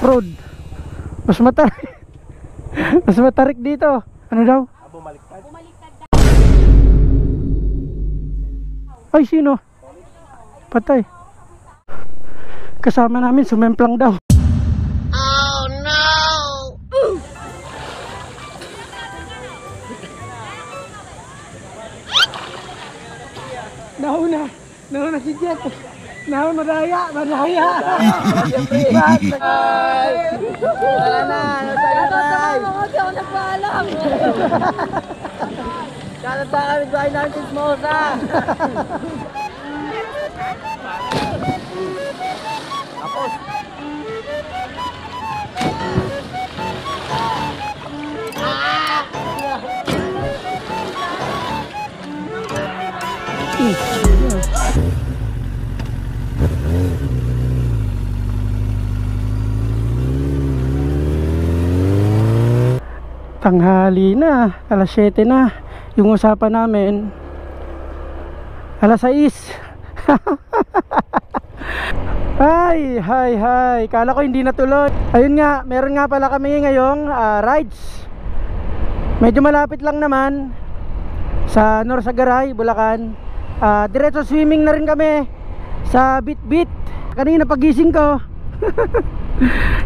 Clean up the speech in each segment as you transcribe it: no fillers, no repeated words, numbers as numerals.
off-road. Mas matarik. Mas matarik dito. Ano daw? Bumaliktad. Ay, sino? Patay. Kasama namin, sumemplang daw. Oh no! Nauna si Jet. Madaya. Wala na, hindi ako nagpaalam. Kalata kami bahay namin Chismosa. Tapos. Tanghali na, alas 7 na. Yung usapan namin alas 6. Hi. Kala ko hindi natuloy. Ayun nga, meron nga pala kami ngayong rides. Medyo malapit lang naman sa Norsagaray, Bulacan. Diretso swimming na rin kami sa Bitbit. Kanina pagising ko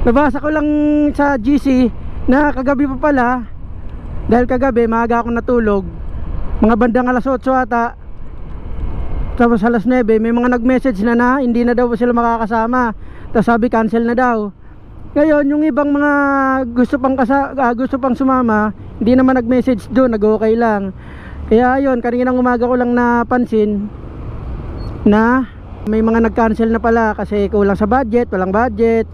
nabasa ko lang sa GC na kagabi pa pala, dahil kagabi maaga akong natulog, mga bandang alas 8 ata, tapos alas 9 may mga nag-message na hindi na daw sila makakasama, tapos sabi cancel na daw. Ngayon yung ibang mga gusto pang sumama, hindi naman nag-message doon, nag-okay lang. Kaya ayun, kaninang umaga ko lang napansin na may mga nag-cancel na pala kasi kulang sa budget, walang budget.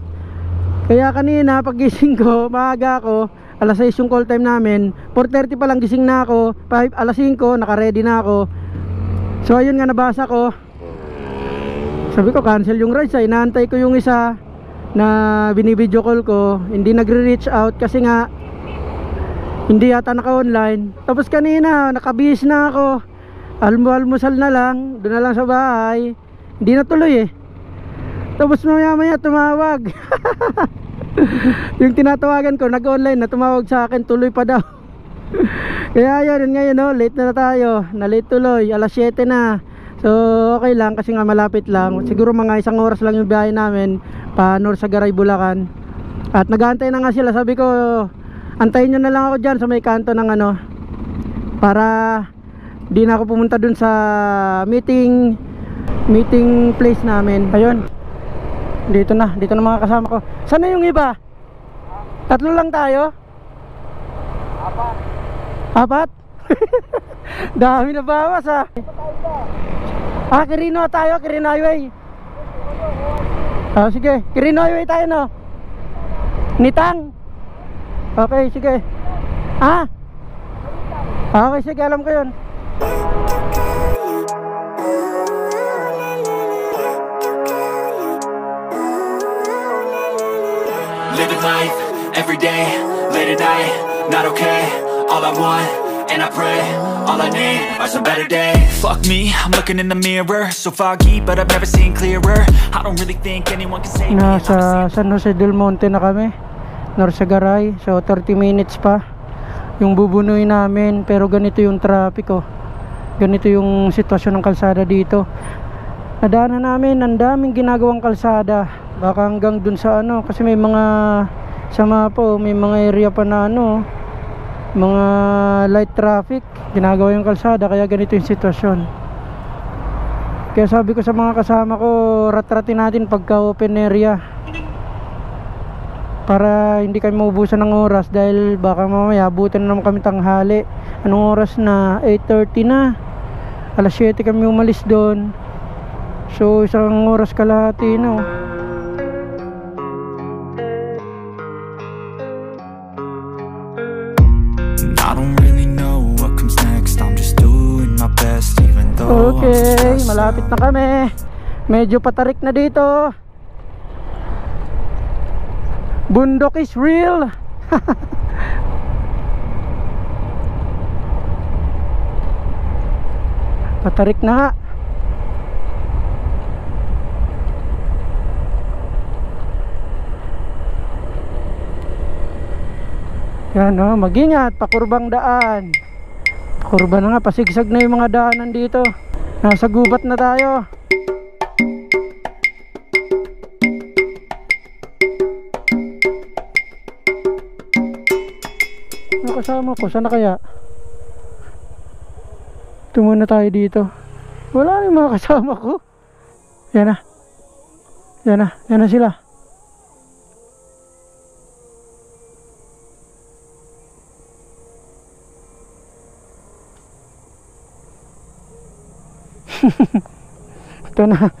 Kaya kanina pagising ko, maaga ako, alas 6 yung call time namin, 4:30 pa lang gising na ako, alas 5 naka-ready na ako. So ayun nga, nabasa ko, sabi ko cancel yung rides. Inaantay ko yung isa na binibideo call ko, hindi nagre-reach out kasi nga hindi yata naka-online. Tapos kanina nakabihis na ako, almusal na lang, doon na lang sa bahay, hindi na tuloy eh. Tapos maya tumawag yung tinatawagan ko, nag-online na, tumawag sa akin, tuloy pa daw. Kaya yun, ngayon no, late na tayo, na late tuloy, alas 7 na. So okay lang kasi nga malapit lang. Siguro mga 1 oras lang yung biyahe namin pa Norsagaray, Bulacan. At nag-aantay na nga sila, sabi ko antayin nyo na lang ako dyan sa may kanto ng ano, para di na ako pumunta dun sa meeting place namin. Ayun, dito na mga kasama ko. Sana yung iba? 3 lang tayo? 4? Dami na bawas ah. Quirino tayo, Quirino Highway. Sige, Quirino Highway tayo no. Nitang. Okay, sige. Okay, sige, alam ko yun. Living life, every day, late at night, not okay. All I want, and I pray, all I need are some better days. Fuck me, I'm looking in the mirror, so foggy, but I've never seen clearer. I don't really think anyone can save me. Nasa San Jose del Monte na kami, Norsagaray. So 30 minutes pa yung bubunuin namin. Pero ganito yung traffic oh. Ganito yung sitwasyon ng kalsada dito. Nadaanan namin, ang daming ginagawang kalsada. Baka hanggang dun sa ano, kasi may mga sama po, may mga area pa na ano, mga light traffic, ginagawa yung kalsada, kaya ganito yung sitwasyon. Kaya sabi ko sa mga kasama ko, rat-ratin natin pagka open area para hindi kami maubusan ng oras, dahil baka mamaya abutin na naman kami tanghali. Anong oras na? 8:30 na. Alas 7 kami umalis doon. So 1 oras kalahati no. Okay, malapit na kami. Medyo patarik na dito. Bundok is real. Patarik na nga. Yan o, mag-ingat, pakurbang daan. Pakurba na nga, pasigsag na yung mga daanan dito. Nasa gubat na tayo. Ano kasama ko? Sana kaya? Tumuna tayo dito. Wala na yung mga kasama ko. Yan na. Yan na. Yan na sila. Ito na.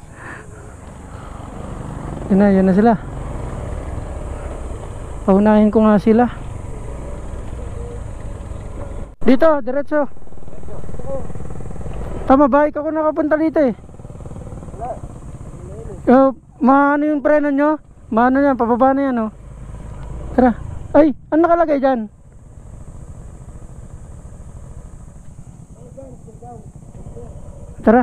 Yan na sila. Paunahin ko nga sila. Dito, diretso. Tama ba? Ikaw ko nakapunta dito eh. Maano yung preno nyo? Maano yan? Pababa na yan oh. Tara. Ay, ano nakalagay dyan? Tara.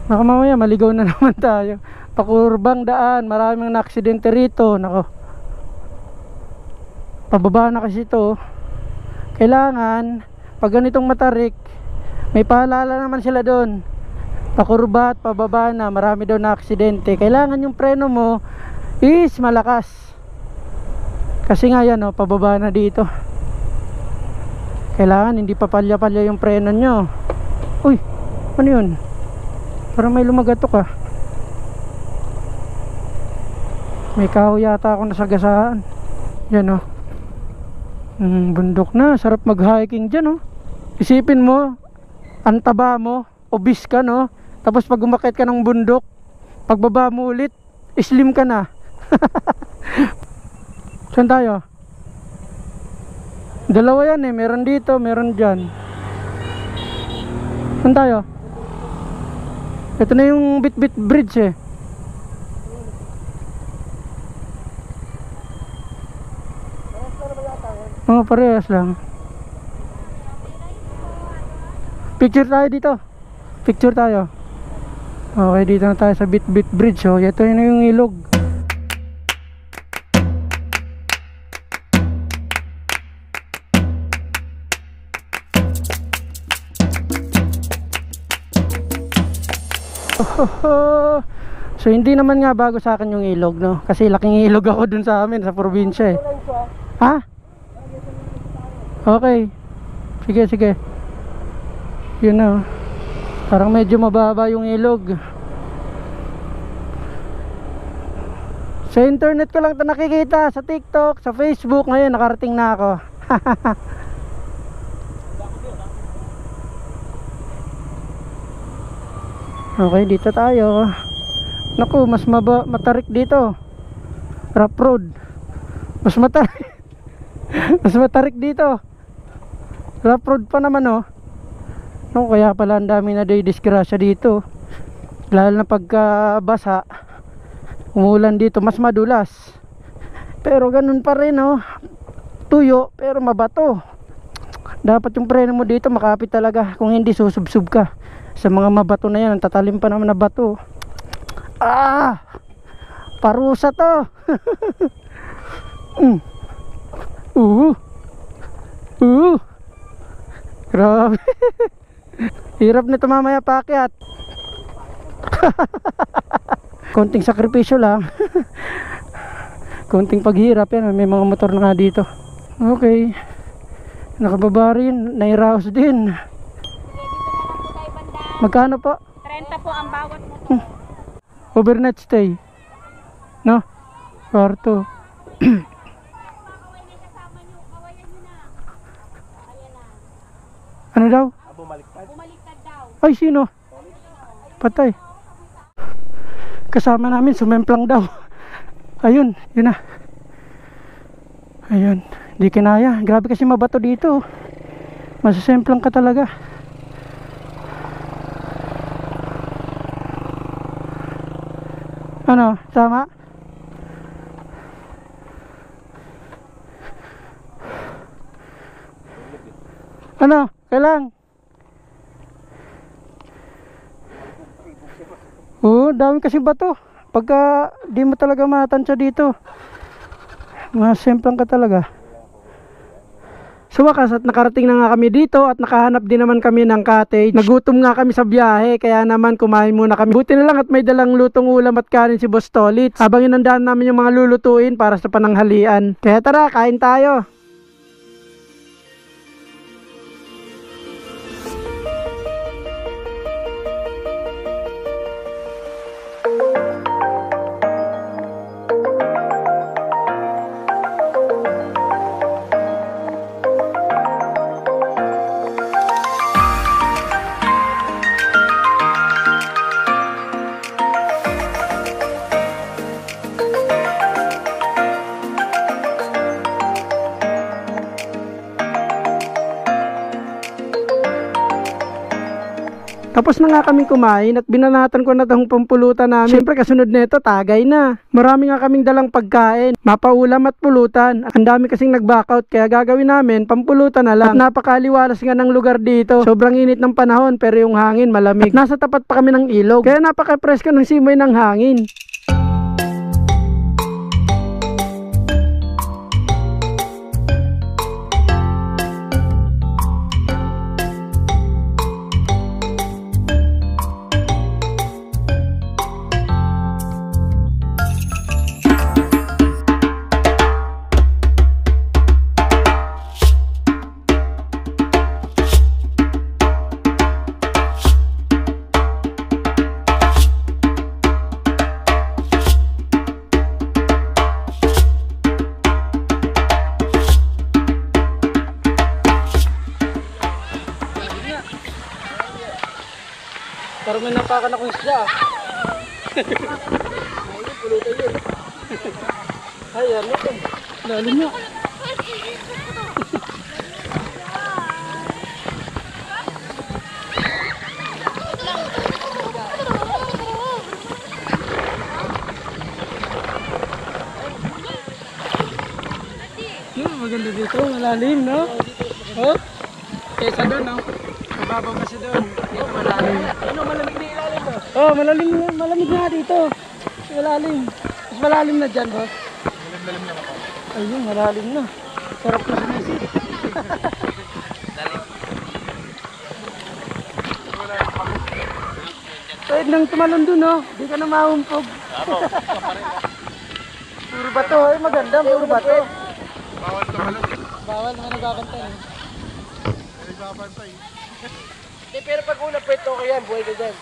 Baka mamaya maligaw na naman tayo. Pakurbang daan, maraming na-aksidente rito. Nako. Pababa na kasi ito. Kailangan pag ganitong matarik, may paalala naman sila doon. Pakurba at pababa na, marami daw na aksidente. Kailangan yung preno mo is malakas. Kasi nga yan oh, pababa na dito. Kailangan hindi pa palya-palya yung preno nyo. Uy, ano yun? Parang may lumagatok ah. May kahoy yata ako nasagasaan. Yan oh. Bundok na, sarap mag-hiking dyan oh. Isipin mo, ang taba mo, obese ka no. Tapos pag umakyat ka ng bundok, pagbaba mo ulit, slim ka na. Saan tayo? Dalawa yan eh, meron dito, meron dyan. Saan tayo? Ito na yung Bit-Bit Bridge eh. Oh, parehas lang. Picture tayo dito. Picture tayo. Okay, dito na tayo sa Bit-Bit Bridge. Oh, ito na yung ilog. So hindi naman nga bago sa akin yung ilog no. Kasi laking ilog ako dun sa amin sa probinsya eh. Ha? Okay. Sige, sige. Yun na. Parang medyo mababa yung ilog. Sa internet ko lang ito nakikita. Sa TikTok, sa Facebook. Ngayon nakarating na ako. Okay, dito tayo. Naku, mas matarik dito. Rough road. Mas matarik. Mas matarik dito. Rough road pa naman oh. No, kaya pala ang dami na disgrasya dito. Lalo na pagka basa, umulan dito, mas madulas. Pero ganun pa rin oh. Tuyo, pero mabato. Dapat yung preno mo dito makapit talaga. Kung hindi, susubsub ka sa mga mabato na yan. Ang tatalim pa naman na bato. Ah! Parusa to. Grabe. Hirap nito mamaya paakyat. Konting sakripisyo lang. Konting paghirap yan. May mga motor na nga dito. Okay. Nakababa rin. Nairaos din. Magkano po? 30 po ang bawat motor. Overnight stay. No? Kwarto. Ano daw? Bumaliktad daw. Ay, sino? Patay. Kasama namin, sumemplang daw. Ayun, yun na. Ayun, di kinaya. Grabe kasi mabato dito. Masasemplang ka talaga. Ano, tama? Ano, kailang? Oo, dami kasi bato. Pagka di mo talaga matansya dito, Masemplang ka talaga. Sa wakas at nakarating na nga kami dito at nakahanap din naman kami ng cottage. Nagutom nga kami sa biyahe kaya naman kumain muna kami. Buti na lang at may dalang lutong ulam at kanin si Boss Tolits. Habang inandaan namin yung mga lulutuin para sa pananghalian. Kaya tara, kain tayo. Tapos na nga kami kumain at binanatan ko na itong pampulutan namin. Siyempre kasunod nito tagay na. Marami nga kaming dalang pagkain, mapaulam at pulutan. Ang dami kasing nag-backout kaya gagawin namin pampulutan na lang. At napakaliwalas nga ng lugar dito. Sobrang init ng panahon pero yung hangin malamig. Nasa tapat pa kami ng ilog kaya napaka-presko ng simoy ng hangin. Parang may napakan akong isda. Ay, pulutan yun. Ay, ano ito? Lalim na. Maganda dito, malalim, no? Oh? Kesa doon, no? Mababaw kasi doon. Dito malalim. Ano, malamig na ilalim ba? Oh, malamig na dito. Malalim. Mas malalim na dyan, boss. Malalim na ako. Ayun, malalim na. Sarap na sinisip. Pwede nang tumalon doon, no? Di ka na mahumpog. Puro bato. Ay, maganda. Puro bato. Bawal tumalon. Bawal naman nagbabantay. Nagbabantay. Pero pag una pwet, okay yan. Buhay ka dyan.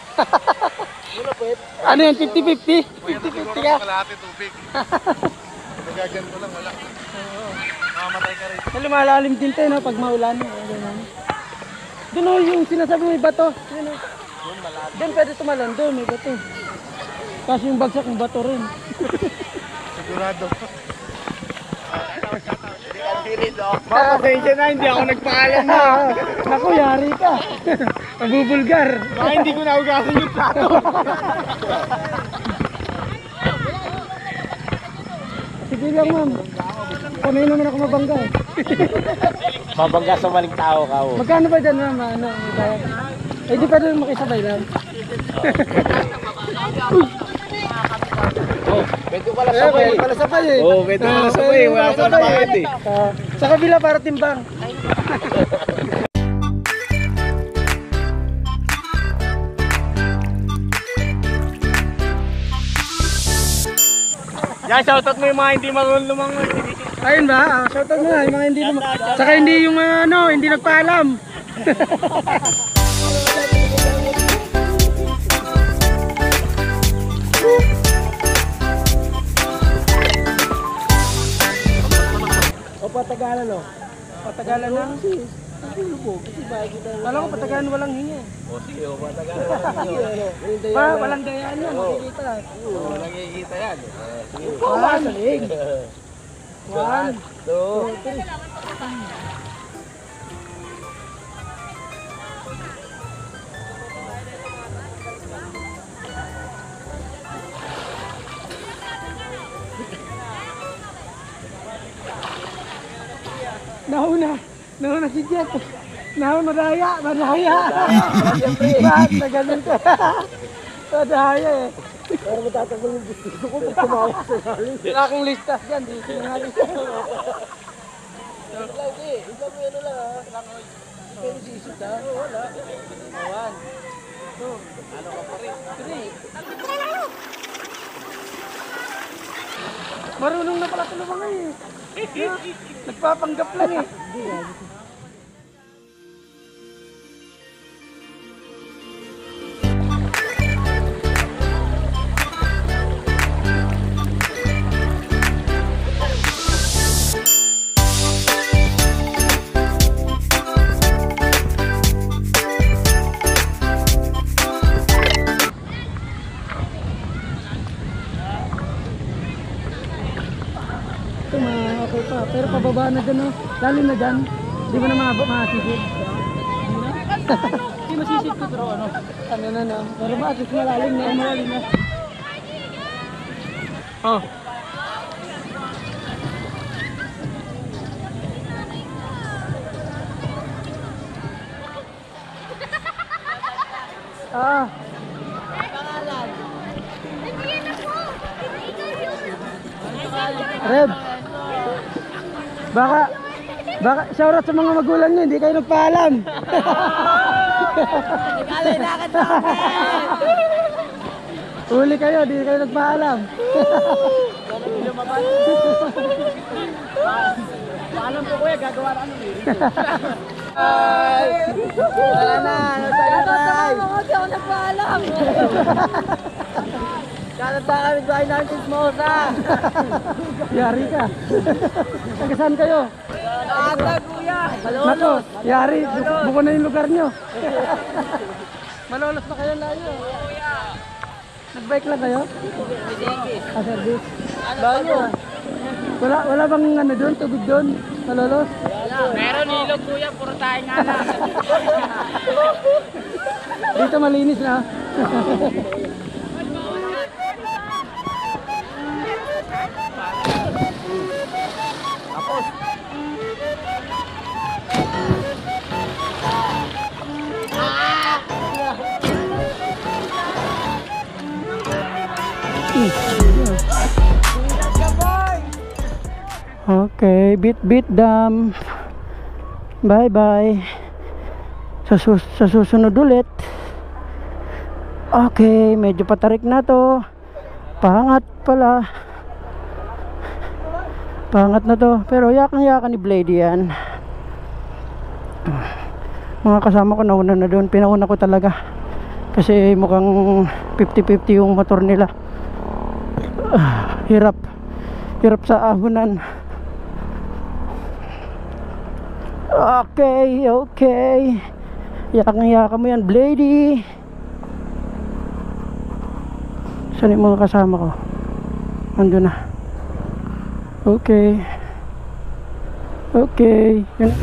Una pwet. Ano yan? 50-50? 50-50 ka? Kalahati tubig. Nagagyan ko lang, wala. Mamamatay ka rin. Lumalalim din tayo, no? Pag maulan. Doon o yung sinasabi may bato. Doon pwede tumalon. Doon may bato. Kasi yung bagsak ng bato rin. Sigurado. Pasensya na, hindi ako nagpaalam na. Naku, yari ka. Mabubulgar. Baka hindi ko naugasan yung plato. Sige lang, ma'am. Kamay naman ako mabangga eh. Mabangga sa maling tao ka. Magkano ba dyan, ma'am? Ano, eh, di pa rin makisabay lang. Pwede pala sabay. Pwede pala sabay eh. Oo, pwede pala sabay. Wala ko na bakit eh. Sa kabila para timbang. Yan, shoutout mo yung mga hindi marunong lumangoy. Ayun ba? Shoutout mo nga yung mga hindi saka hindi yung mga ano, hindi nagpaalam. O patagalan o. Patagalan na. Alam ko patagalan walang hingi. O sige, o patagalan walang hingi. Walang dayaan yan, makikita. Walang hihita yan. Salig. 1, 2, 3. Nauna si Jet. Madaya. Bakit na ganun ka? Madaya eh. Pero matatagal yung gusto ko pag tumawag sa lalim. Wala akong lista dyan, di sinangali. Ikaw mo ano lang ha. Pero sisit ha. Wala. Awan. Ito. Ano ka pa rin? Three. Marunong na pala tulungan eh. Nagpapanggap lang eh. Okay pa, pero pababa na dyan, oh. Lalim na dyan. Hindi mo na masisid. Hindi masisid ko, pero ano? Ano na, no? Pero bakit malalim na, malalim na. Oh. Ah. Red. Baka shoutout sa mga magulang nyo, hindi kayo nagpaalam. Nagalay na ka sa Huli kayo, hindi kayo nagpaalam. Paalam ko kuya, gagawa na ano eh. Wala na, Natatawa ko, di ako nagpaalam. Kalata kami bahay namin sa Smosa. Yari ka. Taga-saan kayo? Ata, kuya. Nako, yari. Buko na yung lugar nyo. Malolos na kayo layo. Nag-bike lang kayo? Service. Layo. Wala bang ano doon, tubig doon? Malolos? Meron ilog kuya, puro tayo nga lang. Dito malinis na. Okay, Bit Dam. Bye bye. Sa susunod ulit. Okay, medyo patarik na to. Pangat pala. Pangat na to. Pero yakang-yakan ni Blady yan. Mga kasama ko nauna na doon. Pinauna ko talaga. Kasi mukhang 50-50 yung motor nila. Hirap. Hirap sa ahunan. Okay, okay. Yakang-yakan mo yan, Blady. Saan yung mga kasama ko? Andun na. Okay. Okay. Yun.